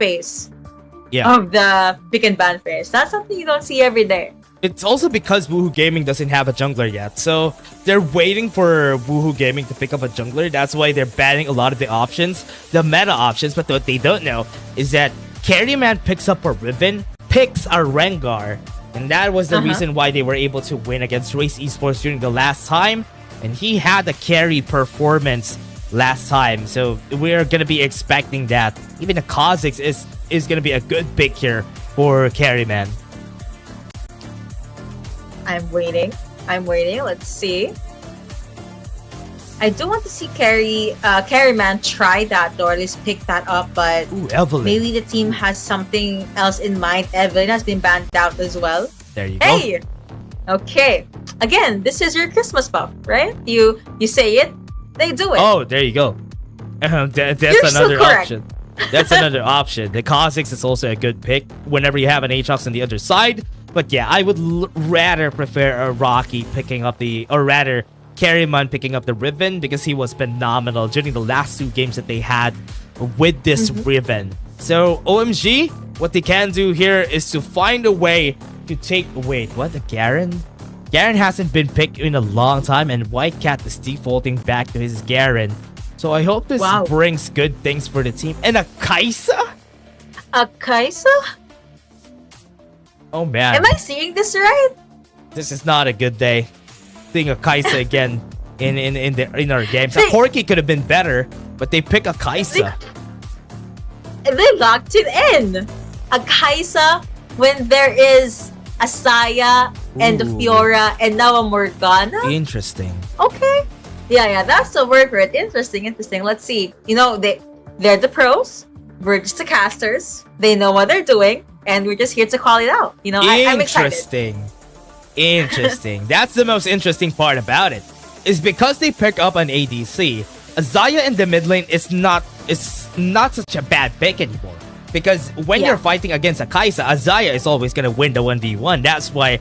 phase of the pick and ban phase. That's something you don't see every day. It's also because Woohoo Gaming doesn't have a jungler yet, so they're waiting for Woohoo Gaming to pick up a jungler. That's why they're banning a lot of the options, the meta options. But what they don't know is that Carryman picks up a Riven, picks a Rengar, and that was the reason why they were able to win against Race Esports during the last time. And he had a carry performance last time, so we're gonna be expecting that. Even the Kha'Zix is gonna be a good pick here for Carryman. I'm waiting. Let's see. I do want to see Carryman try that, or at least pick that up, but maybe the team has something else in mind. Evelyn has been banned out as well. There you go. Hey! Okay. Again, this is your Christmas buff, right? You say it, they do it. Oh, there you go. That's another option. That's another option. The Kha'Zix is also a good pick whenever you have an Aatrox on the other side. But yeah, I would rather prefer a Rocky picking up or rather Carryman picking up the Riven, because he was phenomenal during the last 2 games that they had with this Riven. So OMG, what they can do here is to find a way to take... Wait, what? The Garen? Garen hasn't been picked in a long time, and White Cat is defaulting back to his Garen. So I hope this brings good things for the team. And a Kai'Sa? A Kai'Sa? Oh man. Am I seeing this right? This is not a good day. Seeing a Kai'Sa again in our games. A Corki could have been better, but they pick a Kai'Sa. They locked it in. A Kai'Sa when there is a Saya and a Fiora and now a Morgana. Interesting. Okay. Yeah, that's the word for it. Interesting. Let's see. You know, they're the pros. We're just the casters. They know what they're doing. And we're just here to call it out. You know, I'm excited. Interesting. That's the most interesting part about it. Is because they pick up an ADC, Azaya in the mid lane is not such a bad pick anymore. Because when you're fighting against a Kai'Sa, Azaya is always going to win the 1v1. That's why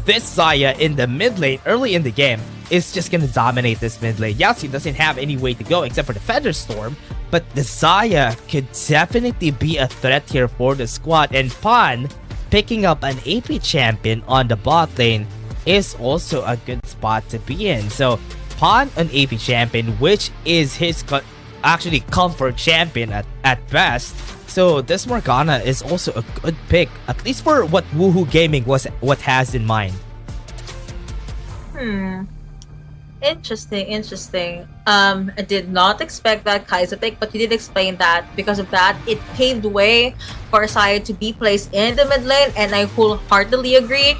this Xayah in the mid lane, early in the game, is just going to dominate this mid lane. Yasuo doesn't have any way to go except for the Featherstorm. But the Xayah could definitely be a threat here for the squad. And Pan picking up an AP champion on the bot lane is also a good spot to be in. So Pan, an AP champion, which is his actually comfort champion at best. So this Morgana is also a good pick, at least for what Woohoo Gaming has in mind. Interesting. I did not expect that Kai'Sa pick, but you did explain that because of that, it paved way for Xayah to be placed in the mid lane, and I wholeheartedly agree.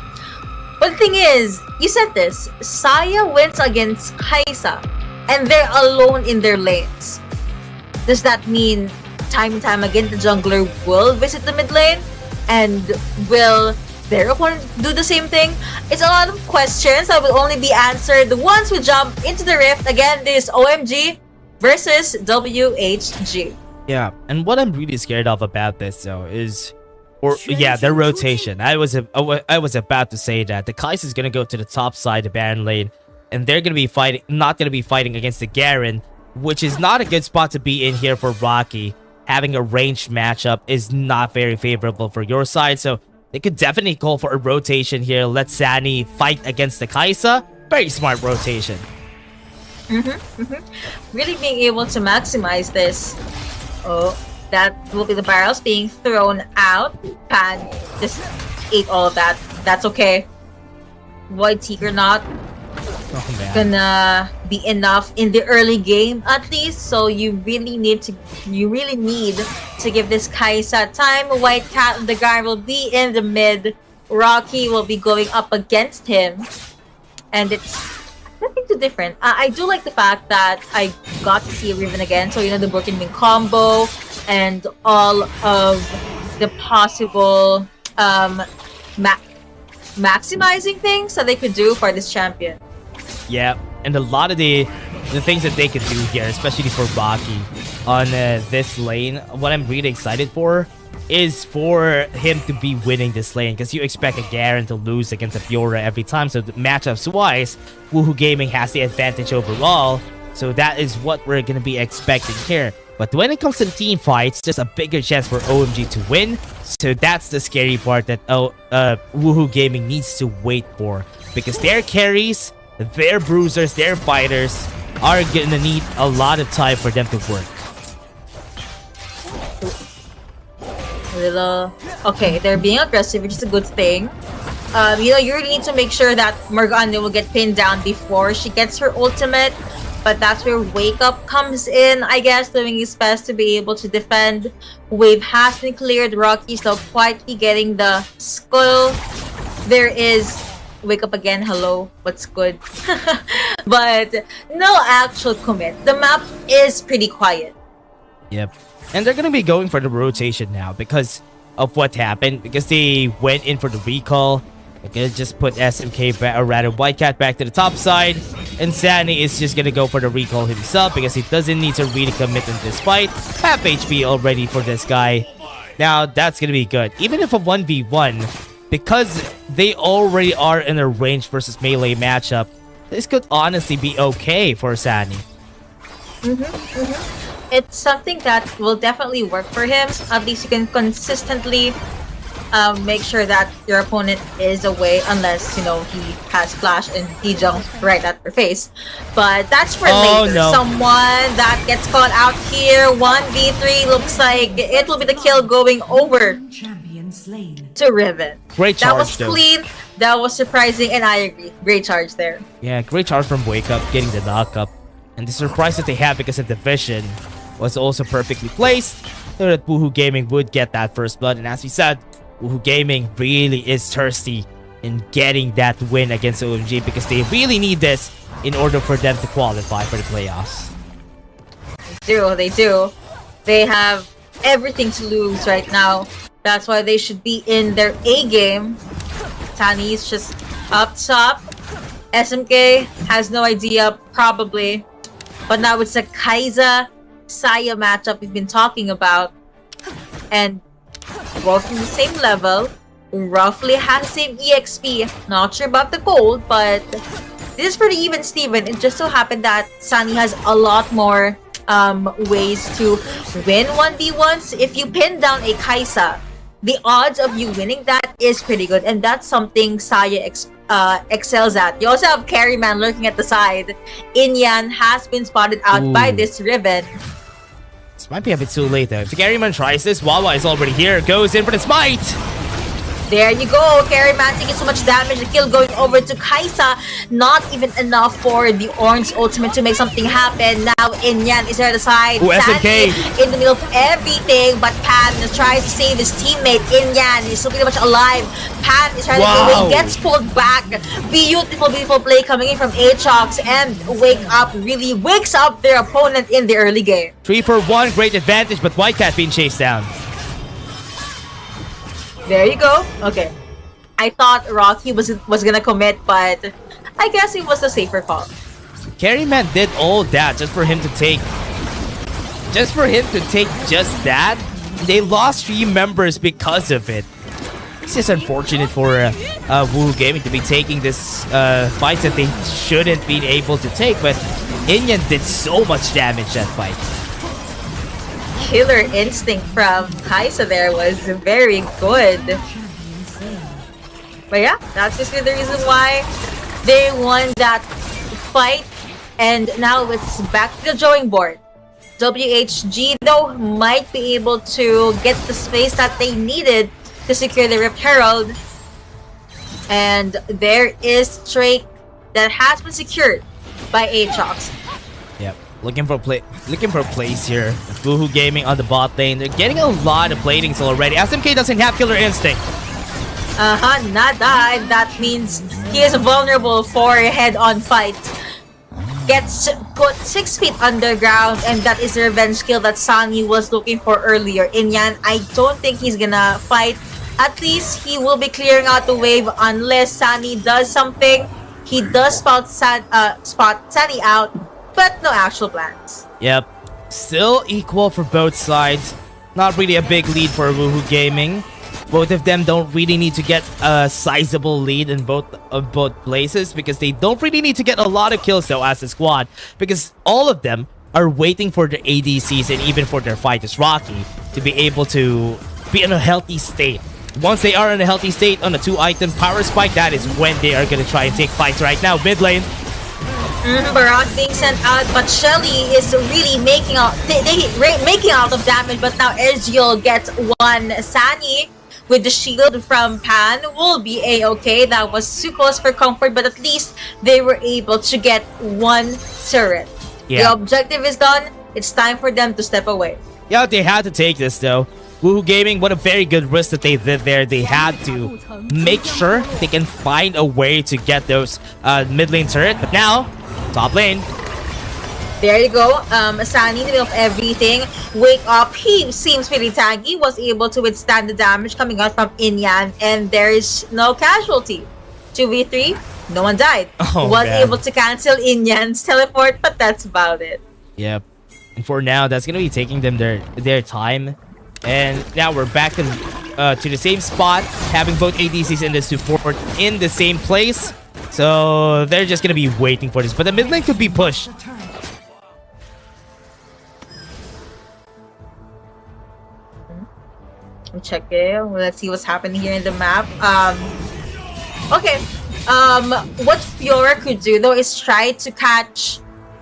But the thing is, you said this, Xayah wins against Kai'Sa, and they're alone in their lanes. Does that mean time and time again the jungler will visit the mid lane? And will their opponent do the same thing? It's a lot of questions that will only be answered once we jump into the rift. Again, this is OMG versus WHG. Yeah, and what I'm really scared of about this though is, their rotation. I was about to say that the Kai'Sa is gonna go to the top side of Baron lane, and they're gonna be not gonna be fighting against the Garen, which is not a good spot to be in here for Rocky. Having a ranged matchup is not very favorable for your side, so they could definitely call for a rotation here. Let Sani fight against the Kai'Sa. Very smart rotation. Really being able to maximize this. Oh, that will be the barrels being thrown out. Pan just ate all of that. That's okay. Void Seeker not gonna be enough in the early game at least, so you really need to give this Kai'Sa time. White Cat and the guy will be in the mid. Rocky will be going up against him, and it's nothing too different. I do like the fact that I got to see Riven again, so you know, the broken wing combo and all of the possible maximizing things that they could do for this champion. Yeah, and a lot of the things that they could do here, especially for Rocky on this lane, what I'm really excited for is for him to be winning this lane, because you expect a Garen to lose against a Fiora every time. So matchups wise, Woohoo Gaming has the advantage overall. So that is what we're gonna be expecting here. But when it comes to the team fights, there's a bigger chance for OMG to win. So that's the scary part that Woohoo Gaming needs to wait for. Because their carries, their bruisers, their fighters are gonna need a lot of time for them to work. Okay, they're being aggressive, which is a good thing. You know, you really need to make sure that Morgana will get pinned down before she gets her ultimate. But that's where Wake Up comes in, I guess, doing his best to be able to defend. Wave has been cleared. Rocky's now quietly getting the skull. There is Wake Up again. Hello, what's good? But no actual commit. The map is pretty quiet. Yep. And they're gonna be going for the rotation now because of what happened. Because they went in for the recall. They're gonna just put SMK back, or rather White Cat back to the top side. And Sunny is just gonna go for the recall himself because he doesn't need to really commit in this fight. Half HP already for this guy. Now that's gonna be good. Even if a 1v1, because they already are in a range versus melee matchup, this could honestly be okay for Sunny. It's something that will definitely work for him. At least you can consistently make sure that your opponent is away, unless, you know, he has flash and he jumps right at your face. But that's for later. No. Someone that gets caught out here. 1v3 looks like it will be the kill going over to Riven. Great charge, that was though. clean. That was surprising, and I agree. Great charge there. Yeah, great charge from Wake Up, getting the knock-up. And the surprise that they have because of the vision was also perfectly placed so that Woohoo Gaming would get that first blood. And as we said, Woohoo Gaming really is thirsty in getting that win against OMG because they really need this in order for them to qualify for the playoffs. They do. They have everything to lose right now. That's why they should be in their A game. Tani's just up top. SMK has no idea, probably. But now it's a Kai'Sa Saya matchup we've been talking about. And both from the same level, roughly has the same EXP. Not sure about the gold, but this is pretty even Steven. It just so happened that Sunny has a lot more ways to win 1v1s. If you pin down a Kai'Sa, the odds of you winning that is pretty good, and that's something Saya excels at. You also have Carryman lurking at the side. Inyan has been spotted out by this Riven. This might be a bit too late though. If the Carryman tries this, Wawa is already here. Goes in for the smite. There you go. Carryman taking so much damage. The kill going over to Kai'Sa. Not even enough for the Orange ultimate to make something happen. Now Inyan is there at the side. SMK in the middle of everything. But Pan tries to save his teammate. Inyan is still pretty much alive. Pan is trying to get away. Gets pulled back. Beautiful, beautiful play coming in from Aatrox. And Wake Up really wakes up their opponent in the early game. 3 for 1. Great advantage, but White Cat being chased down. There you go. Okay. I thought Rocky was gonna commit, but I guess it was a safer call. Carryman did all that just for him to take just that. They lost 3 members because of it. It's just unfortunate for Woohoo Gaming to be taking this fight that they shouldn't be able to take, but Inyan did so much damage that fight. Killer instinct from Kai'Sa there was very good. But yeah, that's just the reason why they won that fight. And now it's back to the drawing board. WHG though might be able to get the space that they needed to secure the Rift Herald. And there is Drake that has been secured by Aatrox. Yep. Looking for plays here. Woohoo Gaming on the bot lane. They're getting a lot of platings already. SMK doesn't have killer instinct. Nada. And that means he is vulnerable for a head-on fight. Gets put 6 feet underground, and that is the revenge kill that Sunny was looking for earlier. Inyan, I don't think he's gonna fight. At least he will be clearing out the wave unless Sunny does something. He does spot Sunny out, but no actual plans. Yep. Still equal for both sides. Not really a big lead for Woohoo Gaming. Both of them don't really need to get a sizable lead in both places because they don't really need to get a lot of kills though as a squad, because all of them are waiting for their ADCs and even for their fighters Rocky to be able to be in a healthy state. Once they are in a healthy state on a 2-item power spike, that is when they are going to try and take fights right now. Mid lane. Barat being sent out, but Shelly is really making out making out of damage, but now Ezreal gets one. Sani with the shield from Pan will be a-okay. That was too close for comfort, but at least they were able to get one turret. Yeah. The objective is done. It's time for them to step away. Yeah, they had to take this though. Woohoo Gaming, what a very good risk that they did there. They had to make sure they can find a way to get those mid lane turret. But now, top lane. There you go. Asani in the middle of everything. Wake up. He seems pretty tanky. Was able to withstand the damage coming out from Inyan. And there is no casualty. 2v3. No one died. Was able to cancel Inyan's teleport, but that's about it. Yep. And for now, that's going to be taking them their time. And now we're back to the same spot, having both ADCs and the support in the same place. So they're just going to be waiting for this. But the mid lane could be pushed. I'm checking. Let's see what's happening here in the map. Okay. What Fiora could do though is try to catch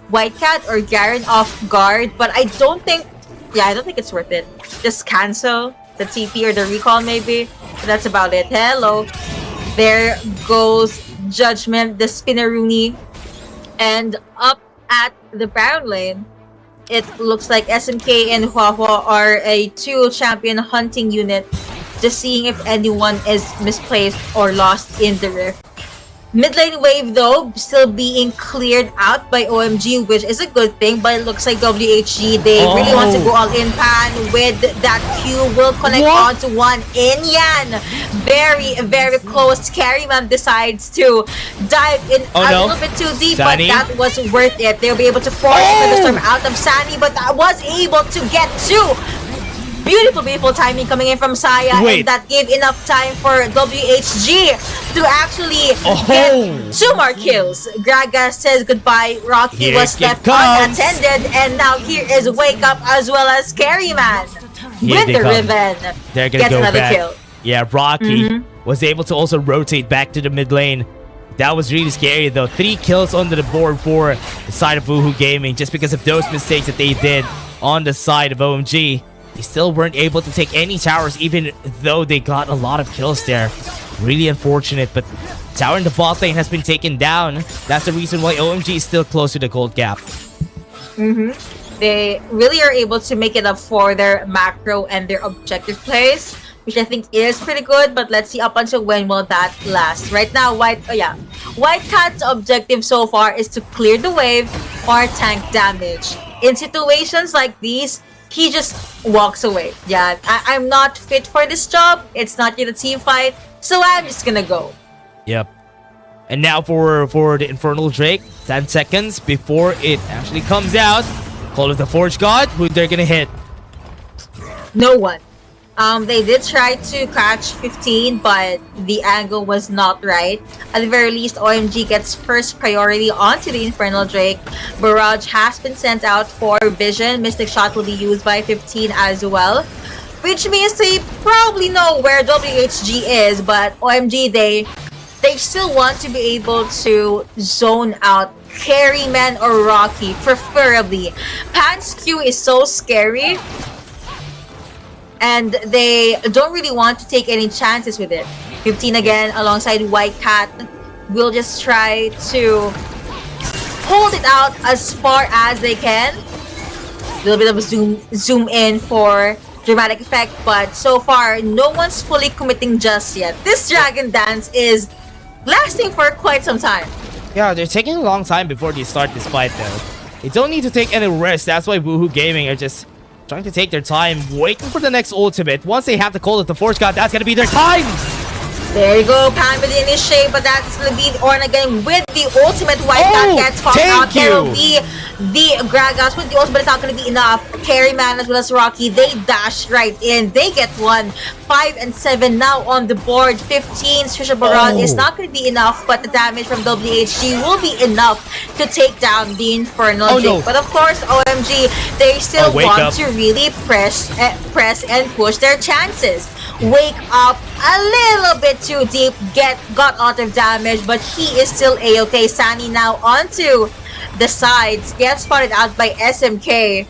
White Cat or Garen off guard, but I don't think it's worth it. Just cancel the TP or the recall maybe. But that's about it. Hello. There goes Judgment, the Spinneroonie. And up at the Baron lane, it looks like SMK and Huahua are a 2-champion hunting unit, just seeing if anyone is misplaced or lost in the rift. Mid lane wave though still being cleared out by OMG, which is a good thing, but it looks like WHG they really want to go all in. Pan with that Q will connect onto one. Inyan very close. Carryman decides to dive in little bit too deep, Sani, but that was worth it. They'll be able to force the storm out of Sani, but I was able to get two. Beautiful timing coming in from Saya, and that gave enough time for WHG to actually get 2 more kills. Graga says goodbye. Rocky was left unattended, and now here is Wake Up as well as Carryman with the Riven. They're gonna get another kill. Yeah, Rocky was able to also rotate back to the mid lane. That was really scary though. 3 kills onto the board for the side of Woohoo Gaming just because of those mistakes that they did on the side of OMG. They still weren't able to take any towers even though they got a lot of kills there. Really unfortunate, but tower in the bot lane has been taken down. That's the reason why OMG is still close to the gold gap. They really are able to make it up for their macro and their objective plays, which I think is pretty good, but let's see up until when will that last. Right now, White Cat's objective so far is to clear the wave or tank damage. In situations like these, he just walks away. Yeah, I'm not fit for this job. It's not yet a team fight, so I'm just gonna go. Yep. And now for the Infernal Drake, 10 seconds before it actually comes out. Call of the Forge God, who they're gonna hit? No one. They did try to catch 15, but the angle was not right. At the very least, OMG gets first priority onto the Infernal Drake. Barrage has been sent out for Vision. Mystic Shot will be used by 15 as well, which means they probably know where WHG is, but OMG, they still want to be able to zone out Carryman or Rocky, preferably. Pan's Q is so scary, and they don't really want to take any chances with it. 15 again alongside White Cat will just try to hold it out as far as they can. A little bit of a zoom in for dramatic effect, but so far no one's fully committing just yet. This Dragon Dance is lasting for quite some time. Yeah, they're taking a long time before they start this fight though. They don't need to take any risks. That's why Woohoo Gaming are just trying to take their time, waiting for the next ultimate. Once they have the Call of the Force God, that's gonna be their time! There you go, Pan with the initiate, but that's gonna be Orn again with the ultimate wipe that gets caught out. There will be the Gragas with the ultimate, it's not gonna be enough. Carry Man as well as Rocky, they dash right in. They get 1, 5 and 7 now on the board. 15 Trisha Baron is not gonna be enough, but the damage from WHG will be enough to take down the Infernal Jake. But of course, OMG, they still want to really press and push their chances. Wake up a little bit too deep, got out of damage, but he is still a-okay. Sunny now onto the sides, gets spotted out by SMK.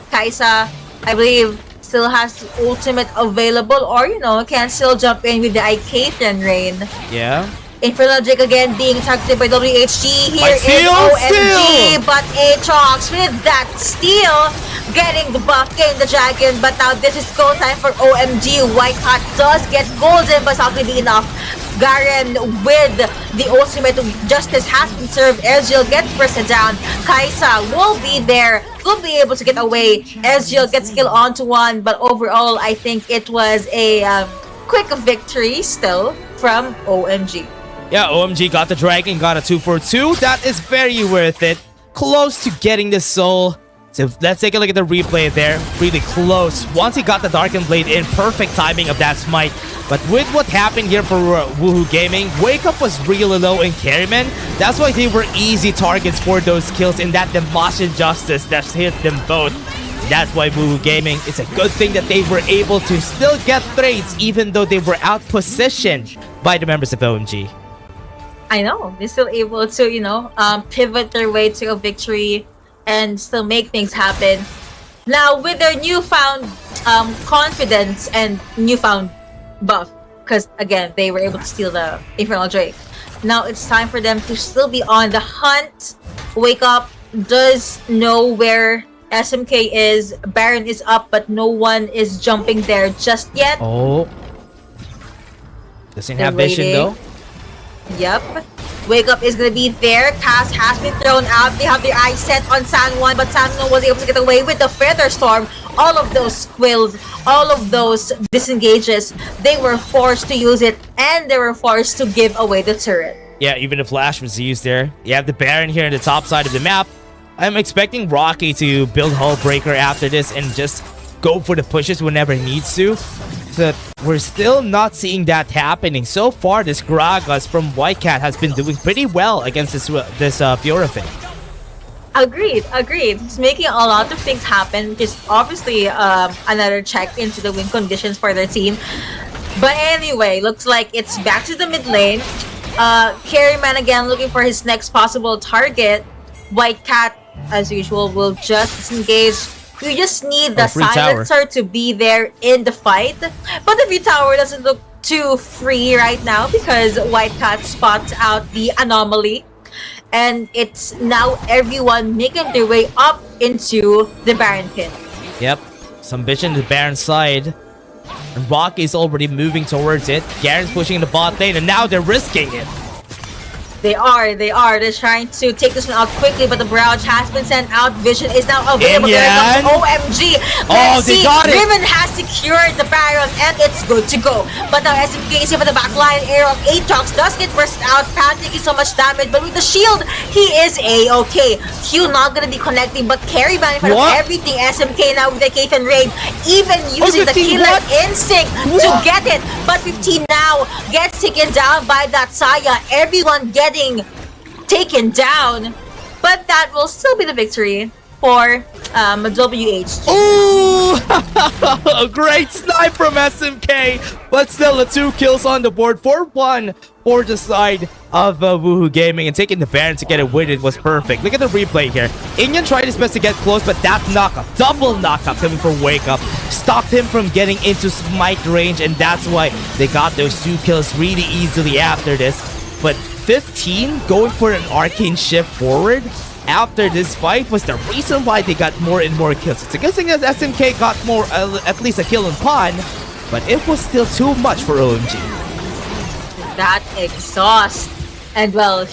Kaisa, I believe, still has the ultimate available, or can still jump in with the Icathan Rain. Yeah. Infernal Jake again being targeted by WHG. Here is OMG, but Aatrox with that steal, getting the buff, getting the dragon, but now this is go time for OMG. White Hot does get golden, but it's not going to be enough. Garen with the ultimate, justice has been served. Ezreal gets bursted down. Kaisa will be there, will be able to get away. Ezreal gets kill onto one, but overall, I think it was a quick victory still from OMG. Yeah, OMG got the dragon, got a 2-for-2. That is very worth it. Close to getting the soul. So let's take a look at the replay there. Really close. Once he got the Darkened Blade in, perfect timing of that smite. But with what happened here for Woohoo Gaming, Wake Up was really low in Carryman. That's why they were easy targets for those kills in that Demasian Justice that hit them both. That's why Woohoo Gaming, it's a good thing that they were able to still get trades even though they were out-positioned by the members of OMG. I know, they're still able to, pivot their way to a victory and still make things happen. Now, with their newfound confidence and newfound buff, because again, they were able to steal the Infernal Drake. Now, it's time for them to still be on the hunt. Wake Up does know where SMK is. Baron is up, but no one is jumping there just yet. Oh. Doesn't have vision though. Yep. Wake Up is gonna be there. Cass has been thrown out. They have their eyes set on San but San was able to get away with the Feather Storm. All of those squills, all of those disengages, they were forced to use it, and they were forced to give away the turret. Yeah, even the flash was used there. You have the Baron here on the top side of the map. I'm expecting Rocky to build Hull Breaker after this and just go for the pushes whenever he needs to. But we're still not seeing that happening. So far, this Gragas from White Cat has been doing pretty well against this Fiorafin. Agreed. He's making a lot of things happen, which is obviously another check into the win conditions for their team. But anyway, looks like it's back to the mid lane. Carryman again looking for his next possible target. White Cat, as usual, will just disengage. You just need the silencer to be there in the fight. But the view tower doesn't look too free right now because White Cat spots out the anomaly. And it's now everyone making their way up into the Baron pit. Yep, some vision to the Baron side. And Rocky's already moving towards it. Garen's pushing the bot lane, and now they're risking it. They are. They're trying to take this one out quickly, but the barrage has been sent out. Vision is now available. There comes OMG. Let's see. Riven has secured the Baron, and it's good to go. But now SMK is here for the backline. Arrow of Aatrox does get burst out. Pan taking so much damage, but with the shield, he is a-okay. Q not gonna be connecting, but carry ban in front of everything. SMK now with the Icathan Raid, even using the killer instinct to get it. But 15 now gets taken down by that Saya. Everyone getting taken down, but that will still be the victory for WHG. Ooh! A great snipe from SMK, but still the 2 kills on the board for 1 for the side of Woohoo Gaming, and taking the Baron to get it with it was perfect. Look at the replay here. Inian tried his best to get close, but that knockup, double knockup coming from Wake Up, stopped him from getting into smite range, and that's why they got those 2 kills really easily after this. But 15 going for an arcane shift forward after this fight was the reason why they got more and more kills. It's a good thing that SMK got more, at least a kill on Pawn, but it was still too much for OMG. That exhaust, and well,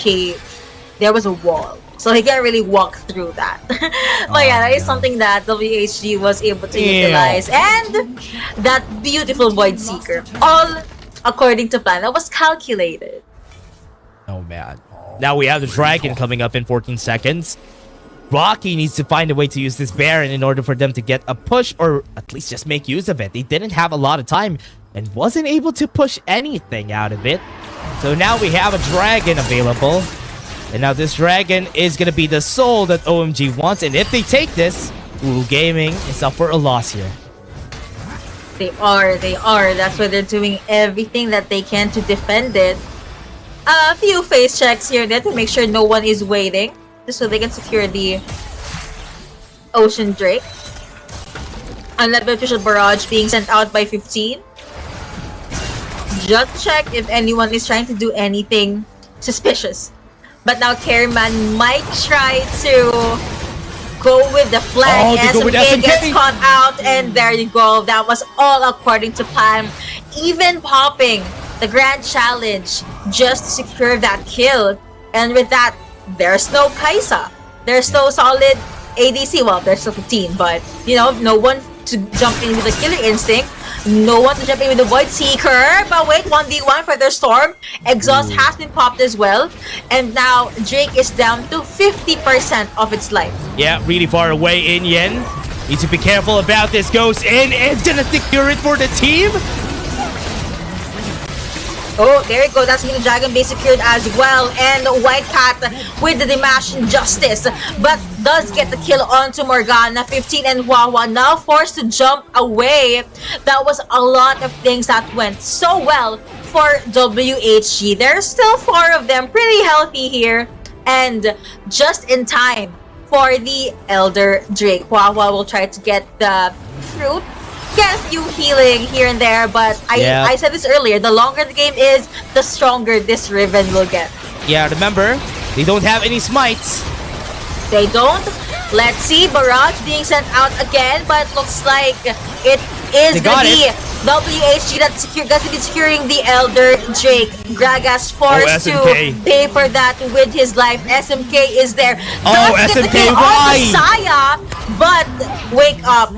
there was a wall, so he can't really walk through that. But yeah, that is something that WHG was able to utilize, and that beautiful Void Seeker. All according to plan. That was calculated. Oh man. Now we have the dragon coming up in 14 seconds. Rocky needs to find a way to use this Baron in order for them to get a push, or at least just make use of it. They didn't have a lot of time and wasn't able to push anything out of it. So now we have a dragon available. And now this dragon is going to be the soul that OMG wants. And if they take this, Woohoo Gaming is up for a loss here. They are. That's why they're doing everything that they can to defend it. A few face checks here and there to make sure no one is waiting, just so they can secure the Ocean Drake. Unartificial barrage being sent out by 15. Just check if anyone is trying to do anything suspicious. But now Carryman might try to go with the flag. SMK gets caught out, and there you go. That was all according to plan. Even popping the grand challenge just to secure that kill. And with that, there's no Kaisa. There's no solid ADC. Well, there's still 15, but you know, no one to jump in with a killer instinct. No one to jump in with the Void Seeker. But wait, 1v1 for their Storm. Exhaust has been popped as well. And now Drake is down to 50% of its life. Yeah, really far away in Yen. Needs to be careful about this. Goes in and gonna secure it for the team. Oh, there you go. That's the Dragon Base secured as well. And White Cat with the Dimash Injustice, but does get the kill onto Morgana. 15 and Wawa now forced to jump away. That was a lot of things that went so well for WHG. There's still 4 of them, pretty healthy here. And just in time for the Elder Drake. Wawa will try to get the fruit. Get a few healing here and there, but I said this earlier, the longer the game is, the stronger this Riven will get. Yeah, remember, they don't have any smites. They don't. Let's see, Barrage being sent out again, but looks like it is going to be WHG that's going to be securing the Elder Drake. Gragas forced to pay for that with his life. SMK is there. SMK, why? Saya, but wake up.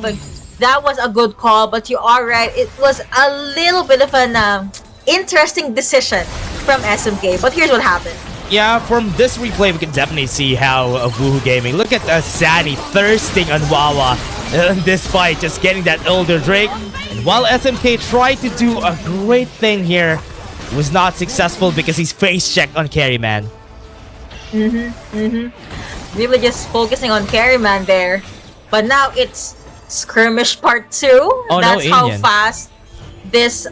That was a good call, but you are right. It was a little bit of an interesting decision from SMK. But here's what happened. Yeah, from this replay, we can definitely see how Woohoo Gaming. Look at Sani thirsting on Wawa in this fight, just getting that Elder Drake. And while SMK tried to do a great thing here, it was not successful because he's face checked on Carryman. Really just focusing on Carryman there. But now it's skirmish part 2. That's how fast this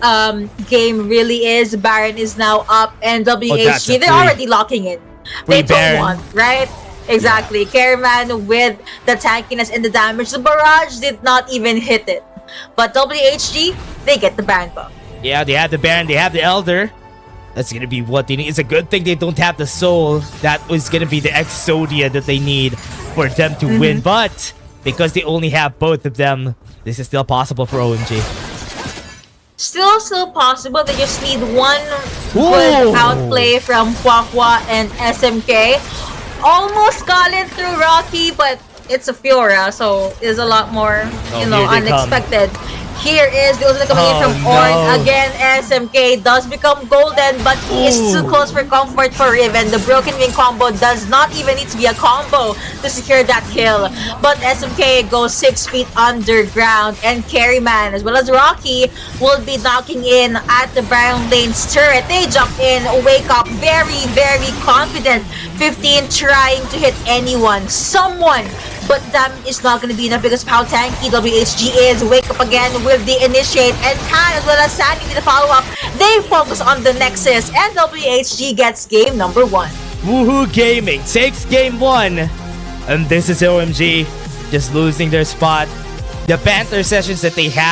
game really is. Baron is now up, and WHG, they're already locking in. They don't want, right? Exactly. Carryman with the tankiness and the damage. The barrage did not even hit it. But WHG, they get the Baron buff. Yeah, they have the Baron, they have the Elder. That's gonna be what they need. It's a good thing they don't have the Soul. That was gonna be the Exodia that they need for them to win. But because they only have both of them, this is still possible for OMG. Still possible. They just need one good outplay from Huahua and SMK. Almost got it through Rocky, but it's a Fiora, so it's a lot more, you know, unexpected. Here is the Ultimate coming in from Orn. Again, SMK does become golden, but he is too close for comfort for Riven. The Broken Wing combo does not even need to be a combo to secure that kill. But SMK goes 6 feet underground, and Carryman, as well as Rocky, will be knocking in at the Brown Lane's turret. They jump in, wake up, very, very confident. 15 trying to hit anyone, someone. But that is not going to be enough because of how tanky WHG is. Wake up again with the initiate, and Khan as well as Sandy with the follow-up. They focus on the Nexus, and WHG gets game number 1. Woohoo Gaming takes game 1. And this is OMG just losing their spot. The banter sessions that they have